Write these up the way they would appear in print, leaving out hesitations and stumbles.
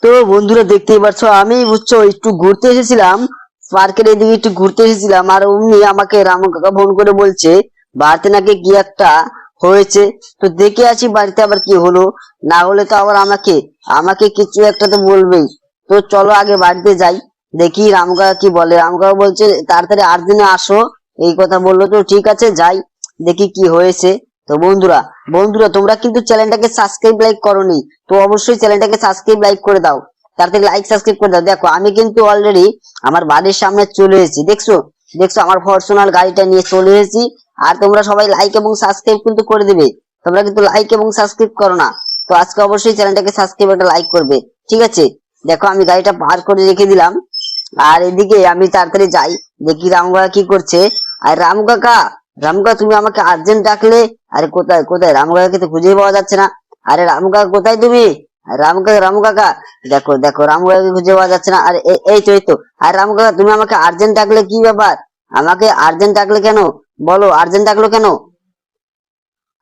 তো বন্ধুরা দেখতেই পাচ্ছ, আমি বুঝছো একটু ঘুরতে এসেছিলাম, পার্কের এদিকে একটু ঘুরতে এসেছিলাম, আর অমনি আমাকে রামু কাকা ফোন করে বলছে বাড়িতে নাকি কি একটা হয়েছে। তো দেখে আছি বাড়িতে আবার কি হলো, না হলে তো আবার আমাকে আমাকে কিছু একটা তো বলবেই। তো চলো আগে বাড়িতে যাই, দেখি রামু কাকা কি বলে। রামু কাকা বলছে তাড়াতাড়ি 8 দিনে আসো, এই কথা বললো। তো ঠিক আছে যাই, দেখি কি হয়েছে। তো বন্ধুরা বন্ধুরা তোমরা কিন্তু চ্যানেলটাকে সাবস্ক্রাইব লাইক করোনি, তো অবশ্যই চ্যানেলটাকে সাবস্ক্রাইব লাইক করে দাও, তাড়াতাড়ি লাইক সাবস্ক্রাইব করে দাও। দেখো আমি কিন্তু অলরেডি আমার বাড়ির সামনে চলে এসেছি, দেখছো দেখছো আমার পার্সোনাল গাড়িটা নিয়ে চলে এসেছি। আর তোমরা সবাই লাইক এবং সাবস্ক্রাইব কিন্তু করে দিবে, তোমরা কিন্তু লাইক এবং সাবস্ক্রাইব করো না। তো আজকে অবশ্যই চ্যানেলটাকে সাবস্ক্রাইব একটা লাইক করবে, ঠিক আছে। দেখো আমি গাড়িটা পার করে রেখে দিলাম, আর এদিকে আমি তাড়াতাড়ি যাই, দেখি রামু কাকা কি করছে। আর রামু কাকা, রামু কাকা তুমি আমাকে আর্জেন্ট ডাকলে? আরে কোথায় কোথায় রামু কাকাকে তো খুঁজেই পাওয়া যাচ্ছে না। আরে রামু কাকা কোথায় তুমি? আর রামু কাকা, রামু কাকা, দেখো দেখো রামু কাকাকে খুঁজে পাওয়া যাচ্ছে না। আর এই তো এই তো। আর রামু কাকা তুমি আমাকে আর্জেন্ট ডাকলে, কি ব্যাপার? আমাকে আর্জেন্ট ডাকলে কেন? বলো আর্জেন্ট ডাকলো কেন?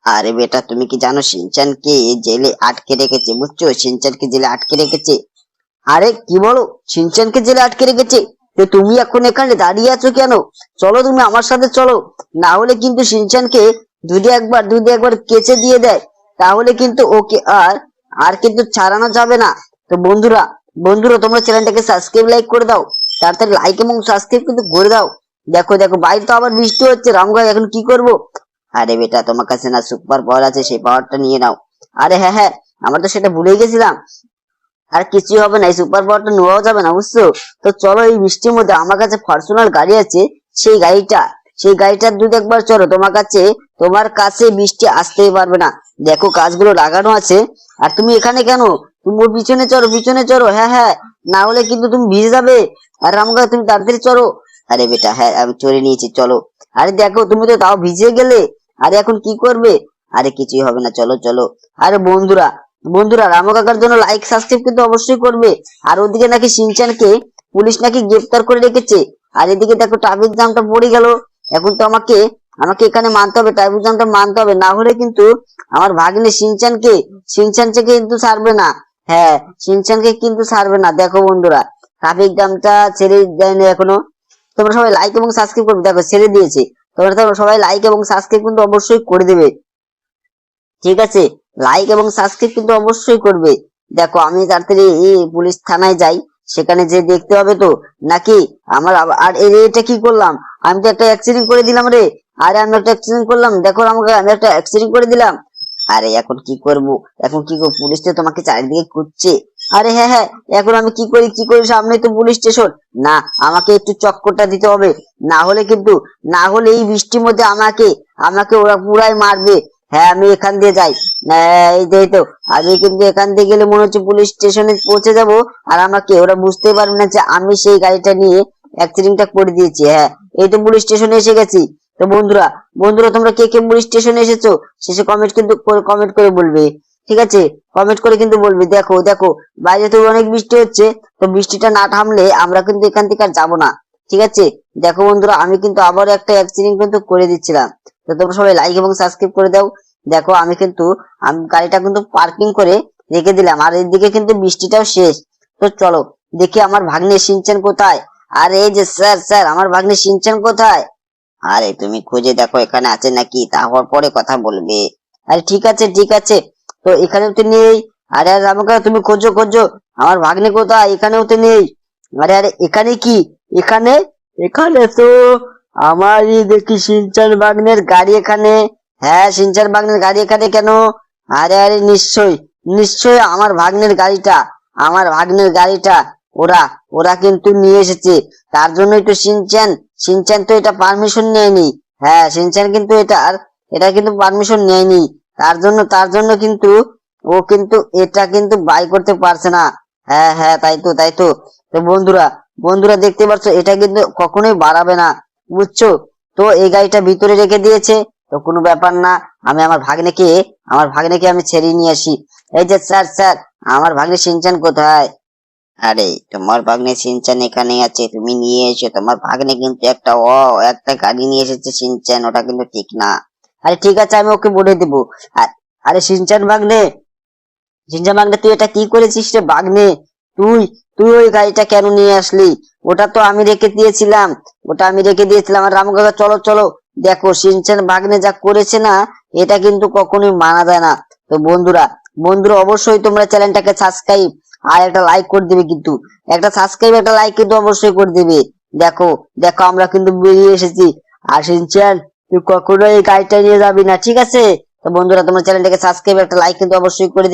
আরে বেটা তুমি কি জানো শিনচানকে জেলে আটকে রেখেছে, বুঝছো? শিনচানকে জেলে আটকে রেখেছে। আরে কি বলো, শিনচানকে জেলে আটকে রেখেছে? তো তুমি এখন এখানে দাঁড়িয়ে আছো কেন? চলো তুমি আমার সাথে চলো, না হলে কিন্তু শিনচানকে দুধে একবার কেচে দিয়ে দেয়, তাহলে কিন্তু ওকে আর আর কিন্তু ছাড়ানো যাবে না। তো বন্ধুরা বন্ধুরা তোমরা চ্যানেলটাকে সাবস্ক্রাইব লাইক করে দাও, তাড়াতাড়ি লাইক এবং সাবস্ক্রাইব কিন্তু করে দাও। দেখো দেখো বাইরে তো আবার বৃষ্টি হচ্ছে, রামগাই এখন কি করব? আরে বেটা তোমার কাছে না সুপার পাওয়ার আছে, সেই পাওয়ারটা নিয়ে নাও। আরে হ্যাঁ হ্যাঁ, আমরা তো সেটা ভুলেই গেছিলাম। আর কিছুই হবে না, এই সুপার পাওয়ারটা নেওয়াও যাবে না, বুঝছো? তো চলো এই বৃষ্টির মধ্যে আমার কাছে পার্সোনাল গাড়ি আছে, সেই গাড়িটার দুধ একবার চলো, তোমার কাছে বৃষ্টি আসতেই পারবে না। দেখো কাজগুলো লাগানো আছে। আর তুমি এখানে কেন? তুমি ওর পিছনে চড়ো, পিছনে চড়ো, হ্যাঁ হ্যাঁ, না হলে কিন্তু তুমি ভিজে যাবে। আর রামগা তুমি তাড়াতাড়ি চড়ো। আরে বেটা হ্যাঁ আমি চড়ে নিয়েছি, চলো। আরে দেখো তুমি তো তাও ভিজে গেলে, আরে এখন কি করবে? আরে কিছুই হবে না, চলো চলো। আরে বন্ধুরা বন্ধুরা রামু কাকার জন্য লাইক সাবস্ক্রাইব কিন্তু অবশ্যই করবে। আর ওদিকে নাকি শিনচানকে পুলিশ নাকি গ্রেফতার করে রেখেছে। আর এদিকে দেখো ট্রাফিক জ্যামটা পড়ে গেল। এখন তো আমাকে আমাকে এখানে মানতে হবে, ট্রাফিক জ্যামটা মানতে হবে, না হলে কিন্তু আমার ভাগ্নে শিনচানকে কিন্তু ছাড়বে না। হ্যাঁ, শিনচানকে কিন্তু ছাড়বে না। দেখো বন্ধুরা ট্রাফিক জ্যামটা ছেড়ে দেয়নি এখনো। তোমরা সবাই লাইক এবং সাবস্ক্রাইব করবে, দেখো ছেড়ে দিয়েছে। তোমরা সবাই লাইক এবং সাবস্ক্রাইব কিন্তু অবশ্যই করে দেবে, ঠিক আছে। লাইক এবং সাবস্ক্রাইব কিন্তু অবশ্যই করবে। দেখো আমি তাড়াতাড়ি এই পুলিশ থানায় যাই, সেখানে যে দেখতে হবে তো নাকি আর এটা কি করলাম? আমি তো একটা অ্যাক্সিডেন্ট করে দিলাম রে। আরে আমি একটা অ্যাক্সিডেন্ট করলাম, দেখো আমাকে, আমি একটা অ্যাক্সিডেন্ট করে দিলাম। আরে এখন কি করব? এখন কি করবো? পুলিশ তো তোমাকে চারিদিকে খুঁজছে। আরে হ্যাঁ হ্যাঁ, এখন আমি কি করি, সামনে তো পুলিশ স্টেশন। না, আমাকে একটু চক্করটা দিতে হবে, না হলে কিন্তু, না হলে এই বৃষ্টির মধ্যে আমাকে আমাকে ওরা পুরাই মারবে। হ্যাঁ আমি এখান দিয়ে যাই। এই তো আমি কিন্তু এখান দিয়ে গেলে মনে হচ্ছে পুলিশ স্টেশনে পৌঁছে যাব। আর আমাকে ওরা বুঝতে পারবে না যে আমি সেই গাড়িটা নিয়ে অ্যাক্সিডেন্টটা করে দিয়েছি। হ্যাঁ, এই তো পুলিশ স্টেশনে এসে গেছি। তো বন্ধুরা বন্ধুরা তোমরা কে কে পুলিশ স্টেশনে এসেছো শেষে কমেন্ট করে বলবে, ঠিক আছে। কমেন্ট করে কিন্তু বলবে। দেখো দেখো বাইরে তো অনেক বৃষ্টি হচ্ছে, তো বৃষ্টিটা না থামলে আমরা কিন্তু এখান থেকে আর যাবো না, ঠিক আছে। দেখো বন্ধুরা আমি কিন্তু আবার একটা অ্যাক্সিডেন্ট কিন্তু করে দিচ্ছিলাম। তো তোমরা সবাই লাইক এবং সাবস্ক্রাইব করে দাও। দেখো আমি গাড়িটা কিন্তু পার্কিং করে রেখে দিলাম, আর এদিকে কিন্তু বৃষ্টিটাও শেষ। তো চলো দেখি আমার ভাগ্নে শিনচান কোথায়। আর এই যে স্যার স্যার, আমার ভাগ্নে শিনচান কোথায়? আরে তুমি খুঁজে দেখো এখানে আছে নাকি, তারপর পরে কথা বলবে। আরে ঠিক আছে ঠিক আছে, তো এখানেও তো নেই। আরে আরে আমাকে তুমি খোঁজো খোঁজো, আমার ভাগ্নে কোথায়? এখানেও তো নেই। আরে আরে এখানে কি? এখানে এখানে তো আমারই দেখি সিনচান বাগনের গাড়ি এখানে। হ্যাঁ সিনচান বাগনের গাড়ি এখানে কেন? আরে আরে নিশ্চয়ই নিশ্চয়ই আমার ভাগ্নের গাড়িটা ওরা ওরা কিন্তু নিয়ে এসেছে। তার জন্যই তো সিনচান তো এটা পারমিশন নেয়নি। হ্যাঁ সিনচান কিন্তু এটা কিন্তু পারমিশন নেয়নি। তার জন্য কিন্তু ও কিন্তু এটা কিন্তু বাই করতে পারছে না। হ্যাঁ হ্যাঁ, তাই তো। তো বন্ধুরা বন্ধুরা দেখতে পাচ্ছ, এটা কিন্তু কখনোই বাড়াবে না, বুঝছো? তো এই গাড়িটা ভিতরে রেখে দিয়েছে, তো কোনো ব্যাপার না। আমি আমার ভাগ্নেকে আমি ছেড়ে নিয়ে আসি। এই যে স্যার স্যার, আমার ভাগ্নে সিনচান কোথায়? আরে তোমার ভাগ্নে সিনচান এখানে আছে, তুমি নিয়ে এসো। তোমার ভাগ্নে কিন্তু একটা গাড়ি নিয়ে এসেছে সিনচান, ওটা কিন্তু ঠিক না। আরে ঠিক আছে, আমি ওকে বলে দেবো। আরে সিনচান ভাগ্নে তুই এটা কি করেছিস রে ভাগ্নে? তুই তুই ওই গাড়িটা কেন নিয়ে আসলি? ওটা তো আমি রেখে দিয়েছিলাম, আর রামু কাকা চলো চলো, দেখো শিনচান ভাগ্নে যা করেছে না, এটা কিন্তু কখনোই মানা যায় না। তো বন্ধুরা বন্ধুরা অবশ্যই তোমরা চ্যানেলটাকে সাবস্ক্রাইব আর একটা লাইক করে দিবে, কিন্তু একটা সাবস্ক্রাইব একটা লাইক কিন্তু অবশ্যই করে দিবে। দেখো দেখো আমরা কিন্তু বেরিয়ে এসেছি। আর শিনচান তুই কখনো এই গাড়িটা নিয়ে যাবি না, ঠিক আছে? তো বন্ধুরা তোমরা চ্যানেলটাকে সাবস্ক্রাইব একটা লাইক কিন্তু অবশ্যই করে দিবে।